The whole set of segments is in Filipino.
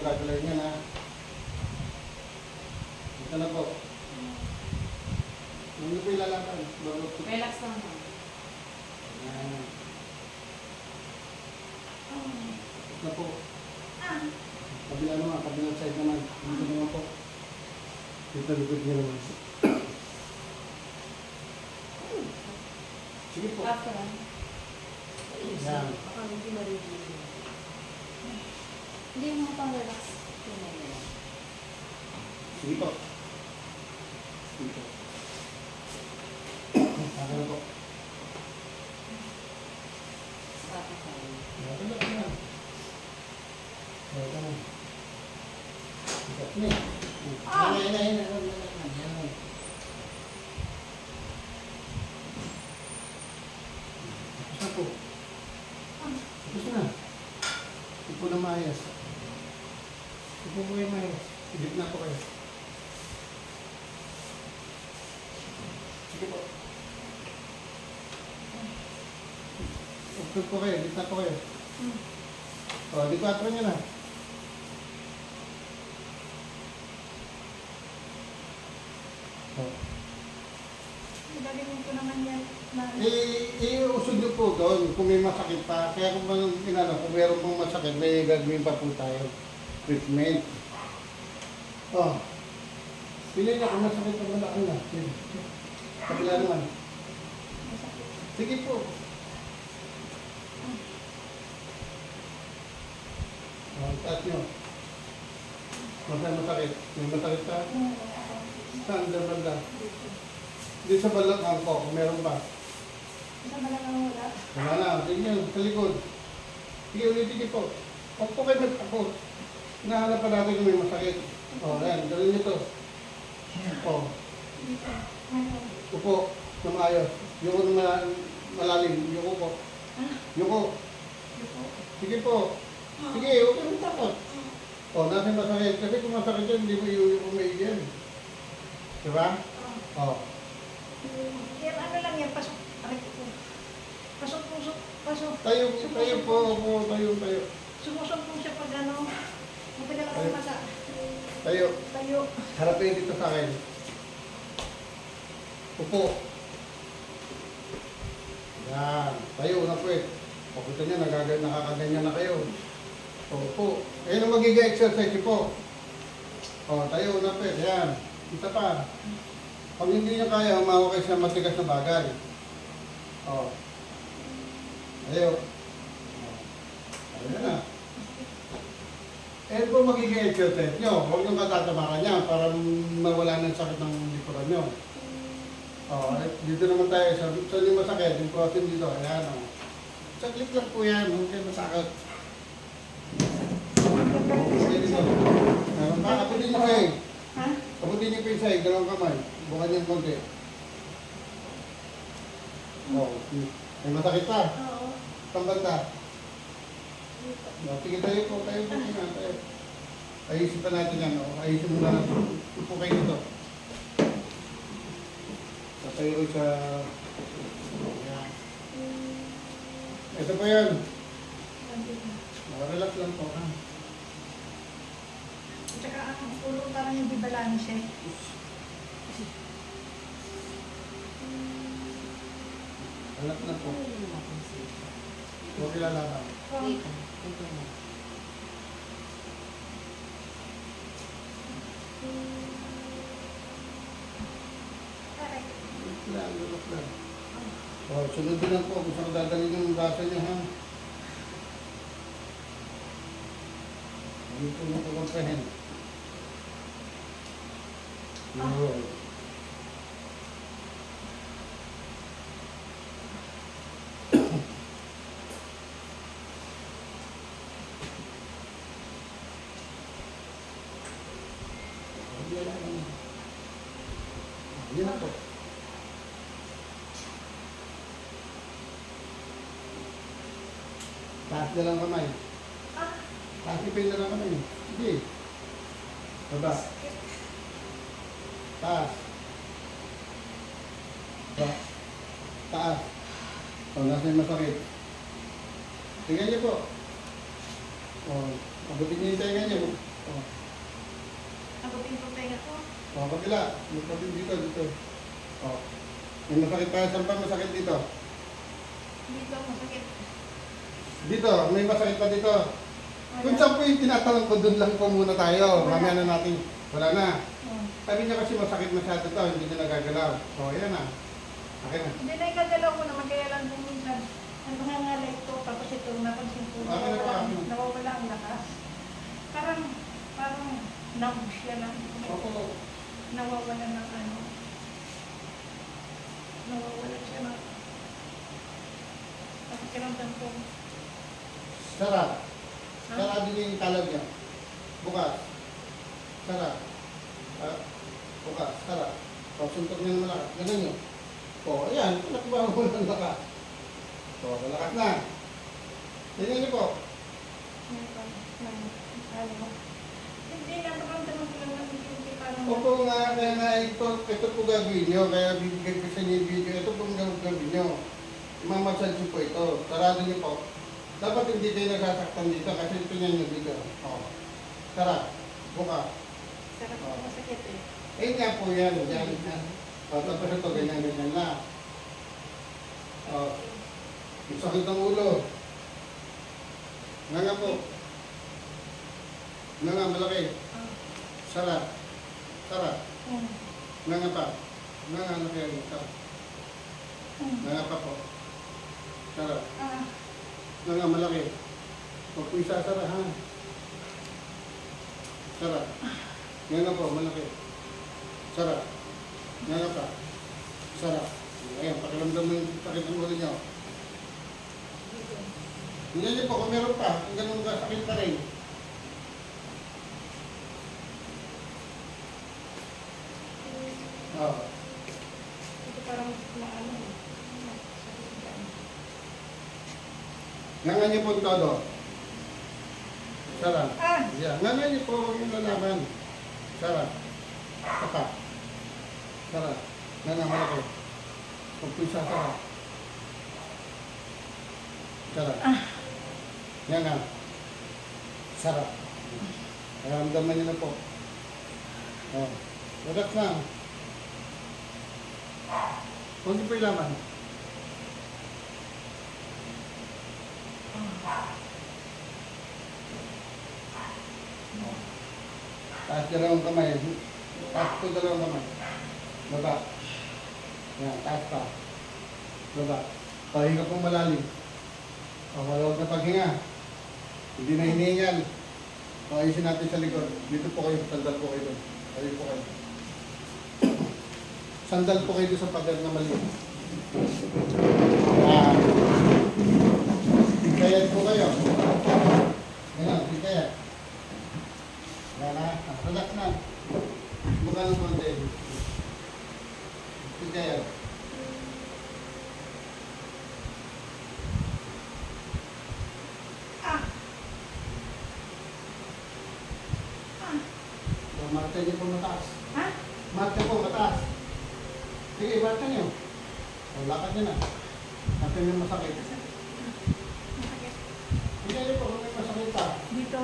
po gagalayin yan ha. Ito na po. Ano po ilalakan? Relax lang mo. Yan. Ito na po. Kabila naman, kabilang side naman. Dito naman po. Dito likod niya naman. Sige po. After Yan. baka hindi marigil. Hindi mo pang relax. Sige po. Sige po. Saka na po. Ito na, ito na. Ito na. Ito na. Yan. Tapos na po. Tapos na. Ito po na maayos. Ito po kayo maayos. Higit na po kayo. Sige po. Ito po kayo. Higit na po kayo. O, di 4 nyo na. Ilagay ko naman yan. Iusod nyo po doon kung may masakit pa. Kaya kung meron pong masakit, may gagawin pa po tayo. Treatment. Oh. Pili na kung masakit pa malaki na. Kabila naman. Sige po. Taas nyo. Masakit masakit. May masakit pa. Saan? Banda. Hindi sa balakang ko, kung meron pa. Sa malamang wala. Wala na. Sige nyo, sa likod. Sige, ulitin po. Huwag po kayo magtakot. Hinahanap pa natin kung may masakit. O, yan. Gawin nyo to. O. Dito. Upo. Na maayos. Yuko na malalim. Yuko po. Yuko. Sige po. Sige, huwag kayo magtakot. O, nasa masakit. Kasi kung masakit yan, hindi mo yung umaigyan. Diba? O. Yan, ano lang yan, pasok. Pasok. Tayo po. Tayo. Sumusok po siya pag ano. Matagal ako mata. Tayo. Harapin dito sa akin. Upo. Yan. Tayo na po eh. Pakita nyo, nakakaganyan na kayo. Upo. Ayan ang magiging exercise po. O, tayo na po eh. Yan. Isa pa. Pag hindi nyo kaya, humawa kayo sa matigas na bagay. O. Tayo. Ayan na. Ayan po magiging exercise nyo. Huwag nyo katatamaran niya para mawala ng sakit ng likuran nyo. O, dito naman tayo. Saan yung masakit? Yung protein dito. Ayan o. Saglit lang po yan. Huwag kayo masakit. Okay dito. Abutin nyo kayo. Ha? Abutin nyo kayo sa'yo. Dalawang kamay. Bukan nyo konti. O. May masakit pa. Oo. Pambanta. Sige tayo po. Tayo. Ayusin pa natin yan. Ayusin muna natin. Upo kayo dito. Tatayo ko sa... Yan. Ito po yan. Relax lang po. Ha? Tsaka ang ulo parang hindi balance eh. Relax na po. Huwag ilalaban. Relax lang. O, sunodin lang po kung saan dadalhin yung braso niyo, ha? Hindi po nyo kukomprehen. Yun. Yan na po. Taas na lang kamay. Taas ipin na lang kamay. Sige. Baba. Taas. Baba. Taas. O, nasa yung masakit. Tingnan niyo po. O, Abutin niyo yung tenga niyo. Abutin ko tayo ko. Kabila. Magpapin dito. May masakit pa. Saan pa masakit dito? Dito masakit. Dito. May masakit pa dito. Kung saan po yung tinatanong ko, doon lang po muna tayo. Mamaya na natin. Wala na. Sabi niya kasi masakit masyado to. Hindi niya nagagalaw. Ayan na. Okay na. Hindi na ikagalaw ko naman, kaya lang din minsan. Ang nangangalay ko, tapos ito, napansin ko, Okay na pa. nawawala ang lakas. Parang numb siya lang. Opo. Nawawala ng ano. Nawawala siya ng pakiramdam ko. Sarap. Sarap din yung talab niya. Bukas. Sarap. Bukas. Sarap. Suntok niya ng malakas. Ganun nyo. Ayan. Nakbawa mo ng lakas. Malakas na. Tingnan niyo po. Hindi, napakamdaman ko lang namin yung parang... Opo nga, kaya nga ito po gagawin nyo. Kaya bibigay ko sa inyo yung video. Ito po gagawin nyo. Mamasage nyo po ito. Sarado nyo po. Dapat hindi kayo nasasaktan dito kasi tingnan nyo dito. Sarap. Buka. Sarap ko masakit eh. Nga po yan. Tapos ito, ganyan-ganyan na. Yung sakit ng ulo. Nga po. Nga malaki. Sarap. Nga pa. Nga laki. Nga pa po. Sarap. Nga malaki. Huwag po isasarahan. Sarap. Nga po, malaki. Sarap. Nga pa. Sarap. Ayan, pakiramdam mo yung sakit ng ulo niyo. Hindi niyo po kung meron pa. Kung ganun ka, sakit pa rin. Ito parang maano eh. Nga niyo po todo. Sarap. Ah! Nga niyo po, huwag yung lalaman. Sarap. Saka. Sarap. Nga malaki. Huwag po isasarap. Sarap. Nga. Sarap. Ramdaman niyo na po. Relax na. Huwag niyo po ilaman. Taas dalawang kamay. Taas po dalawang kamay. Baba. Yan, taas pa. Baba. Pahinga pong malalim. Huwag na paghinga. Hindi na hinihingal. Ayusin natin sa likod. Dito po kayo. Sandal po kayo doon. Ayun po kayo. Sandal po kayo doon sa pader na maliit. Hikayat po kayo. Ganyan, hikayat. Yan na. Relax na. Buka ng konti. Hikayat. Marka niyo po mataas. Ha? Marka po mataas. Sige, marka niyo. Lakad niyo na. Natin yung masakit. Masakit. Hindi niyo po kung may masakit pa. Dito.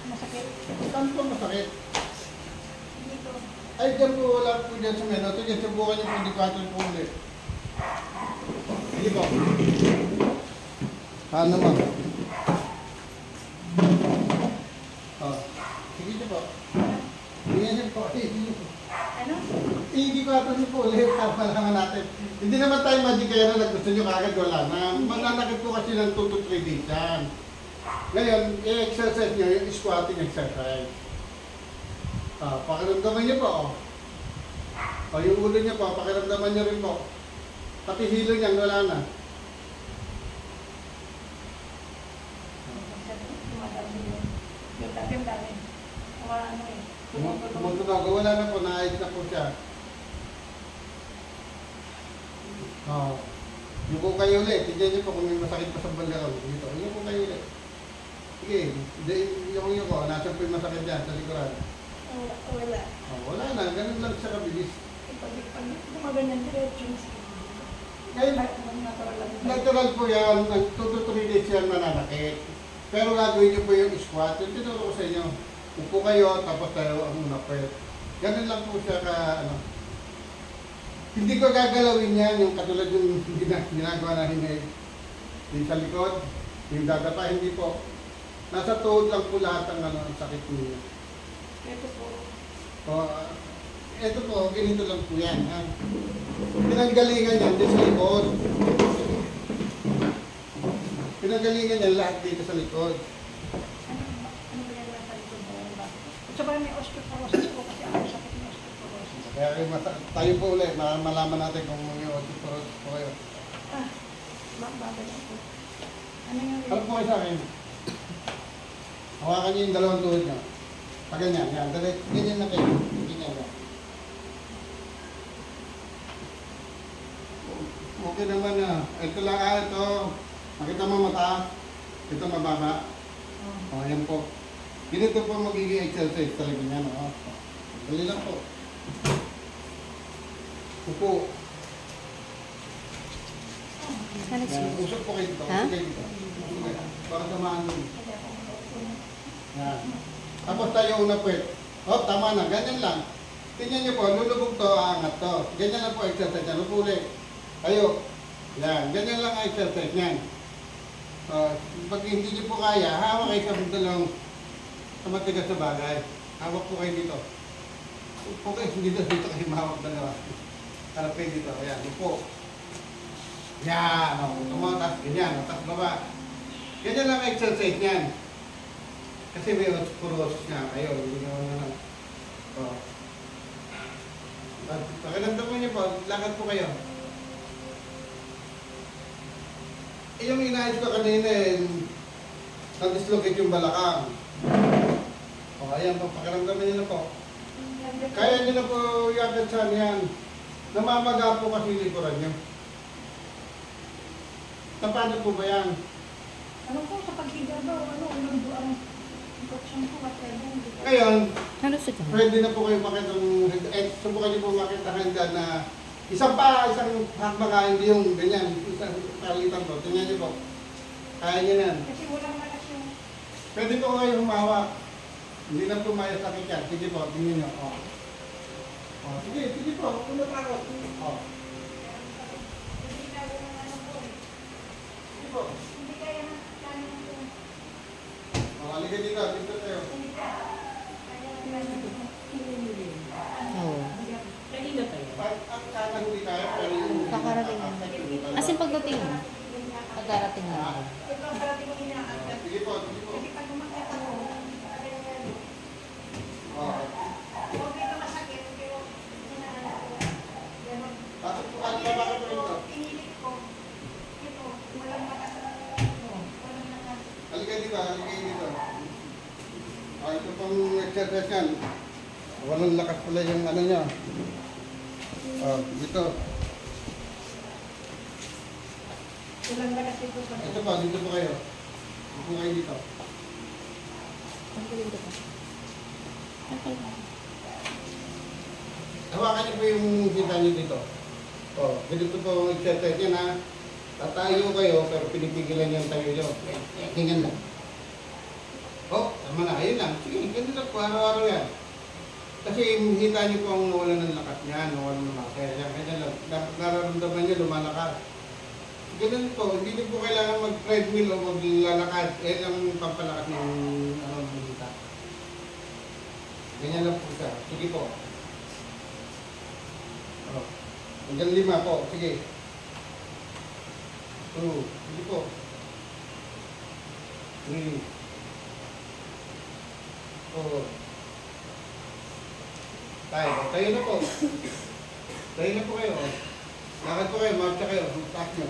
Masakit. Saan po masakit? Dito. Ay, dyan po wala po dyan sa meno. Ito dyan, subukan niyo po hindi patol po ulit. Sige po. Ano ma'am? Sige niyo po. Tingnan niyo po. Ano? Hindi ko ato niyo po ulit. Malaman natin. Hindi naman tayo magic kaya na gusto niyo kagad wala na. Mananakit po kasi ng 2 to 3 days yan. Ngayon, i-exercise niyo yung squatting exercise. Pakiramdaman niyo po. Yung ulo niyo po, pakiramdaman niyo rin po. Pati hilo niyan, wala na. Tumutunog, wala na po, naayos na po siya. Yuko kayo ulit, tignan niyo po kung may masakit pa sa balakang dito. Yuko kayo ulit. Sige, yung ko, nasa po yung masakit dyan sa likuran. Wala. Wala na, ganun lang siya kabilis. Pag gumaganyan diretso. Ngayon, natural po yan, 2 to 3 days yan mananakit. Pero gagawin niyo po yung squat. Yung tinuro ko sa inyo. Upo kayo, tapos tayo ang una puwet. Ganun lang po siya ka, ano. Hindi ko gagalawin yan, yung katulad yung ginagawa na hinay. Yung sa likod, yung dadapa, hindi po. Nasa tuhod lang po lahat ang ano, ang sakit niyo. Ito po. Ito po, ganito lang po yan. Ha? Pinanggalingan yan dito sa likod. Pinanggalingan yan lahat dito sa likod. Ano ba yan sa likod mo? Saka may osteoporosis po kasi ako sakit ng osteoporosis. Kaya tayo po ulit, malaman natin kung may osteoporosis po kayo. Bagay lang po. Ano yung Ano po kayo sa akin? Hawakan niyo yung dalawang tuhod niyo. Pag ganyan, yan. Ganyan na kayo. Ganyan na. Okay naman na. Ito lang, ito. Nakita mo mata? Ito mababa. O, yan po. Ganito po magiging exercise talaga niyan. O. Dali lang po. Upo. Yan. Usap po kayo dito. Ha? Usap kayo dito. Para samahan mo. Yan. Tapos tayo una po. Tama na. Ganyan lang. Tingnan niyo po, lulubog to, aangat to. Ganyan lang po exercise niya. Upo ulit. Tayo. Yan. Ganyan lang ang exercise niyan. Pag hindi niyo po kaya, hawak kayo sa dalawang sa matigas na bagay. Hawak po kayo dito. Upo kayo dito kayo mahawak dalawa. Harap kayo dito. Ayan. Upo. Yan. Tumatas. Ganyan. Taas baba. Ganyan lang ang exercise niyan. Kasi may osteoporosis nga kayo. Hindi nyo naman. Pakiramdaman niyo po, lakad po kayo. Yung inayos ko kanina na-dislocate yung balakang. Ayan po, pakiramdaman niyo na po. Kaya niyo na po yakad sa yan. Namamaga po kasi likuran niyo. Paano po ba yan? Ano po sa paghiga ba? Anong buwan? Saan po at Ngayon, Ano sa dyan? pwede na po kayo makita subukan niyo po makita handa na isang hakbaka, hindi yung ganyan, isang palitan po. Tingnan niyo po. Kaya niyo yan. Kasi walang malas yung... Pwede po kayo humawak. Hindi na po may sakit yan. Sige po, tingnan niyo. Sige po. Huwag na takot. Hindi kaya ng ano po eh. Sige po. Hindi kaya ng plano po. Halika dito. Dito tayo. Hindi kaya. Kaya Oo. Kanina pa yun. Ang kakahuli kaya, pero yung... Kakarating na. As in pagdating mo. Pagdarating na. ito ang parating mo inaangkat. Sige po. Kasi pag umakyat ako, huwag dito masakit, pero inaangkat ko. Ganon. Bakit po bakit po ito? Pinilit ko. Ito, walang lakas. Walang lakas. Halika dito. Ito pong exercise yan. Walang lakas pala yung ano niya. Dito. Walang lakas ito sa Ito pa, dito po kayo. Dito kayo dito. Ang galing ko pa. Okay. Hawakan niyo po yung kita niyo dito. Ganito po ang exercise yan ha. Tatayo kayo, pero pinipigilan niyo ang tayo niyo. Hingan lang. Tama na. Ayun lang. Sige, ganito lang po. Araw-araw yan. Kasi hita niyo po ang nawalan ng lakas niya, nawalan ng muscle. Kaya lang, nararamdaman niyo lumalakas. Ganun po, hindi niyo po kailangan mag-treadmill o maglalakad. Lang pampalakas ng hita. Ganyan lang po siya. Sige po. Hanggang 5 po. Sige. 2. Sige po. 3. 4. Tayo na po. Tayo na po kayo. Lakad po kayo, marcha kayo. Taas nyo.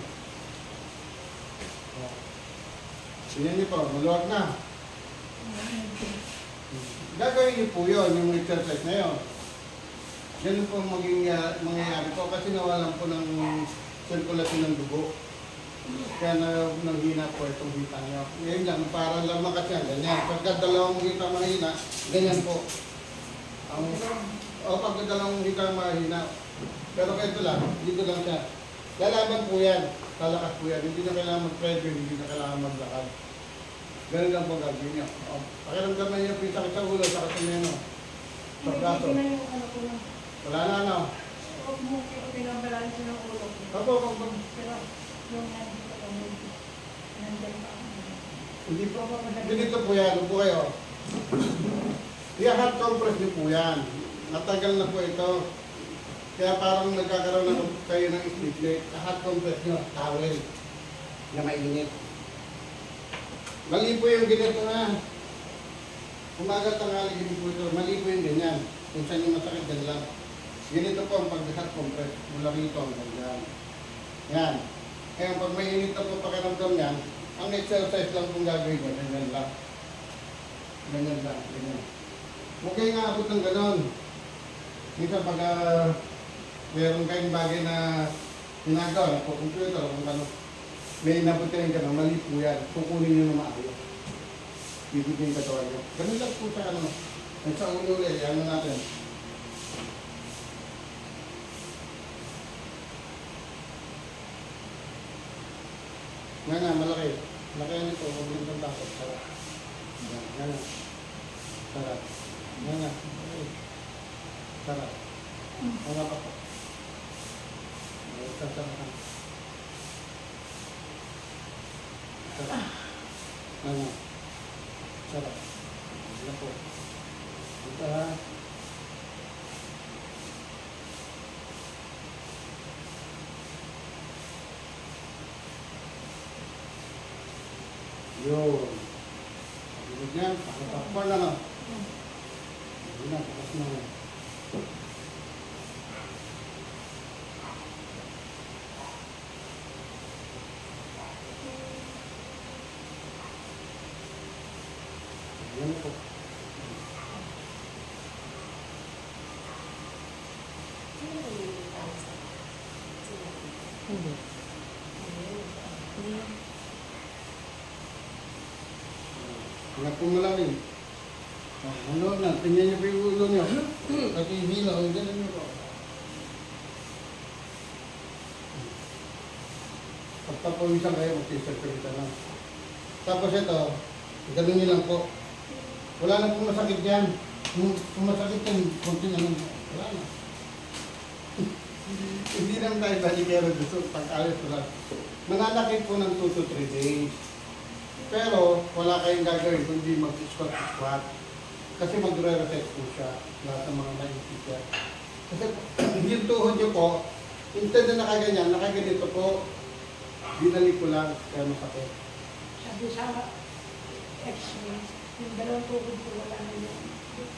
Tingnan niyo po, maluwag na. Gagawin niyo po yun, yung exercise na yun. Ganun po mangyayari po kasi nawalan po ng sirkulasyon ng dugo. Kaya nanghina po itong hita nyo. Ngayon lang, para lang makas yan. Ganyan. Pagka dalawang hita mahina, ganyan po. Pagka dalawang hita mahina. Pero ito lang, dito lang siya. Lalaban po yan. Lalakas po yan. Hindi na kailangan mag-treadmill, hindi na kailangan maglakad. Ganun lang po gagawin niyo. Pakiramdaman niyo po yung sakit sa ulo, sakit sa meno. Sa braso. Hindi na yung ano ko lang. Wala na, ano? Pinabalaan ko ng ulo ko. Opo, opo. Pero yung nandito ko, nandyan pa ako. Hindi po. Ganito po yan. Upo kayo. Hot compress niyo po yan. Natagal na po ito. Kaya parang nagkakaroon na kayo ng sleep late. Hot compress niyo, towel na mainit. Mali po yung ganito na. Umaga tanghali ganito po ito. Mali po yung ganyan. Kung saan yung masakit, ganyan lang. Ganito po ang pag-hot compress. Mula rito ang ganyan. Yan. Kaya pag may init na po pakiramdam yan, ang exercise lang kung gagawin ko, ganyan lang. Ganyan lang, ganyan. Huwag kayong aabot ng ganon. Minsan pag meron kayong bagay na ginagawa, na po computer, kung ano, may inabot ka rin ganon, mali po yan. Kukunin nyo na maayos. Bibigyan yung katawan nyo. Ganun lang po sa ano. At sa ulo ulit, ano natin. Nga nga, malaki. Malaki yan ito. Huwag yung itong takot. Sarap. Nga nga. Sarap. Nga nga. Sarap. Nga nga pa po. Sarap. Sarap. Nga nga. Sarap. Nga po. Ito ha. Yun. Pagod niyan, pakapakpan na no. Yun na, tapos na. Yan po. Hindi. Hindi. Ingat po malalim. Ano na, tingnan niyo po yung ulo niyo. Pati hilaw, ganun niyo po. Pagpapawisan kayo, mag-circulate lang. Tapos ito, ganun niyo lang po. Wala na pong masakit yan. Kung masakit yan, konti na lang. Wala na. Hindi naman tayo balikero gusto pag-alis ko lang. Mananakit po ng 2 to 3 days. Pero wala kayong gagawin kundi mag-squat. Kasi magre-reset po siya lahat ng mga naisip niya. Kasi yung tuhod niyo po, instead na nakaganyan, nakaganito po, binalik ko lang kaya masakit. Sabi sa x-ray, yung dalawang tukod ko wala na yun.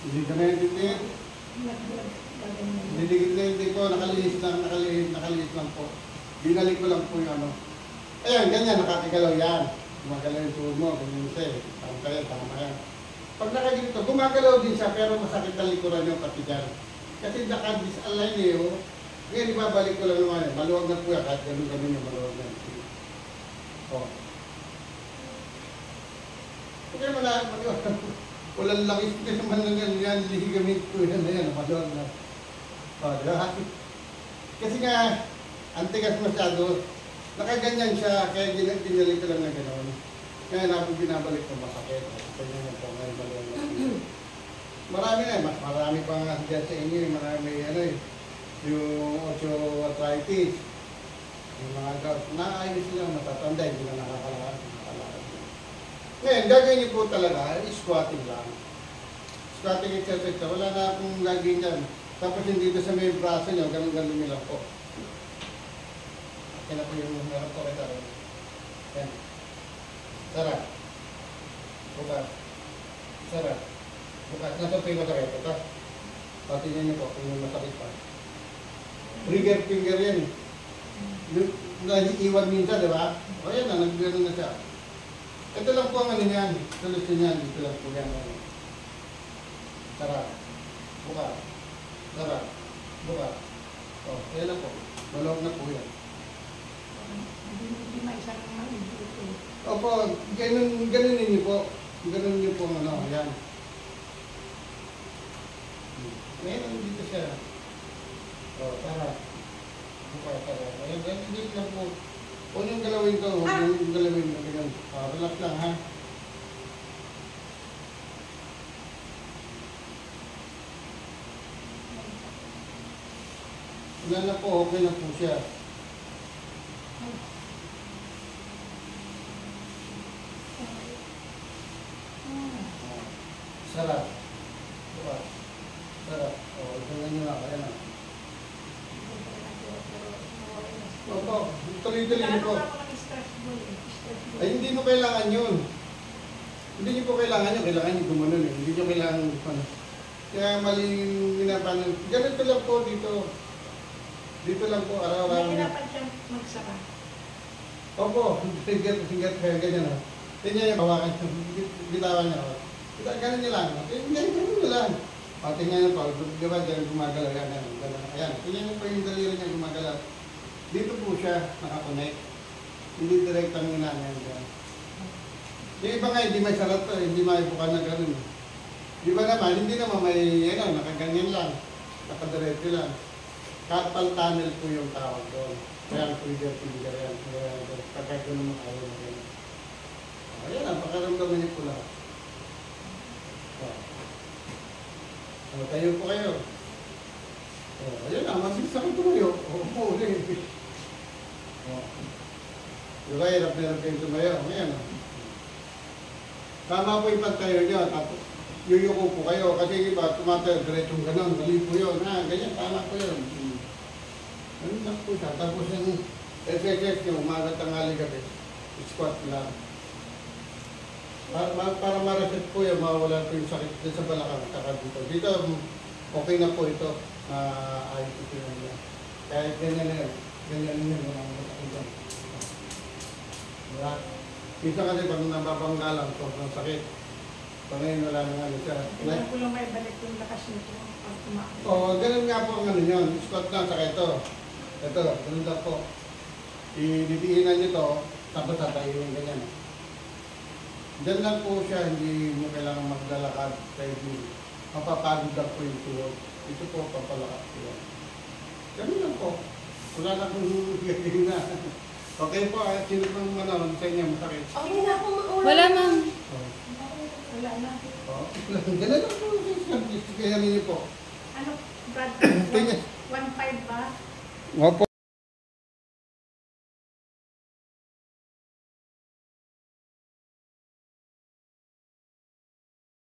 Hindi ka naintindihan. Niligid na hindi po, nakalinis lang po. Binalik ko lang po yung ano. Ayan, ganyan, nakakagalaw yan. Gumagalaw yung tuhod mo, ganyan siya eh. Tama yan. Pag nakaganito, gumagalaw din siya, pero masakit ang likuran yung pati dyan. Kasi naka-disalign eh, oh. Ngayon, ibabalik ko lang naman eh. Maluwag na po yan, kahit ganun yung maluwag na. Oh. Okay, maluwag. Walang langis na naman na yan, ligamit ko yan na yan, maluwag na. Oh, diba? Kasi nga, antigas masyado, nakaganyan siya, kaya ginalik ko lang na gano'n. Kaya na ako binabalik ko masakit. Kaya nga po ngayon maluwag na. Marami na, mas marami pa nga dyan sa inyo, marami ano eh, yung osteoarthritis, yung mga gout, naayos sila, matatanda, hindi na nakakalakad. Ngayon, gagawin niyo po talaga, squatting lang. Squatting exercise, wala na akong gagawin dyan. Tapos hindi dito sa may braso niyo, ganun-ganun nyo lang po. Kaya na po yung meron po kita rin. Yan. Sarap. Bukas. Sarap. Bukas. Nasa po yung masakit. Ito. Patingnan niyo po kung yung masakit pa. Trigger finger yan eh. Naiiwan minsan, di ba? O yan na, nag-gano'n na siya. Ito lang po ang ano niyan. Solusyon niyan. Dito lang po yan. Sarap. Bukas. Sarap. Bukas. O, yan lang po. Malawag na po yan. Hindi maisang maibig. Opo, ganun niyo po. Ganun niyo po ano, yan. Ngayon, dito siya. O, sarap. Bukas, sarap. Ayan, dito lang po. Huwag yung galawin to, huwag yung galawin na ganyan. Relax lang ha. Wala na po, okay na po siya. Sarap. Diba? Sarap. O, tingnan nyo lang. Ayan na. Opo, tuloy-tuloy niyo po. Ay, hindi mo kailangan yun. Hindi niyo po kailangan yun. Kailangan niyo gumanon eh. Hindi niyo kailangan ano. Kaya maling minapanan. Ganito lang po dito. Dito lang po araw-araw. Nahirapan siyang magsara. Opo, singat kaya ganyan o. Tingnan niyo, hawakan niyo. Bitawan niyo. Ganun niyo lang. Ganun niyo lang. O, tingnan niyo po. Di ba dyan gumagalaw yan? Ayan. Tingnan niyo po yung daliri niya gumagalaw. Dito po siya nakakonect. Hindi direct ang inanyan dyan. Yung iba nga, hindi may sarat to. Hindi maibukan na ganun. Di ba naman, hindi naman may, nakaganyan lang. Nakadiretso lang. Carpal tunnel po yung tawag doon. Kaya trigger yan. Kaya pagka ganun mo ayaw na ganun. Ayan ang pakaramdaman niyo po lang. Tayo po kayo. Ayan na, mabilis ako tumayo. Opo, ulit. Diba, hirap na hirap kayong tumayo. Ayan o. Tama po yung pagtayo nyo. Tapos, yuyuko po kayo. Kasi iba, tumatayo, diretsong ganon. Mali po yun. Ganyan, tama po yun. Ganun lang po siya. Tapos yung exercise nyo, umaga tanghali gabi. Squat lang. Para ma-reset po yun, mawala po yung sakit din sa balakang. Saka dito. Dito, okay na po ito. Ayos ito yun. Kahit ganyan na yun. Ganyan na yun. Diba? Minsan kasi pag nababangga lang, sobrang sakit. Pag ngayon wala na nga siya. Kailangan ko lang may balik yung lakas nito pag tumakbo. Oo, ganun nga po ang ano yun. Squat lang, saka ito. Ito, ganun lang po. Ididiinan nyo to, tapos tatayin yung ganyan. Diyan lang po siya, hindi mo kailangan maglalakad kahit hindi. Mapapagod lang po yung tuhod. Ito po, papalakas po yan. Ganun lang po. Wala na kong gagawin na. Okay po, sino pang manawan sa inyo masakit? Okay na ako maulan. Wala, ma'am. Oh. Wala na. Oh. Ganun lang po. Kaya ninyo po. Ano, Brad? Tingnan. 1.5 ba? Opo.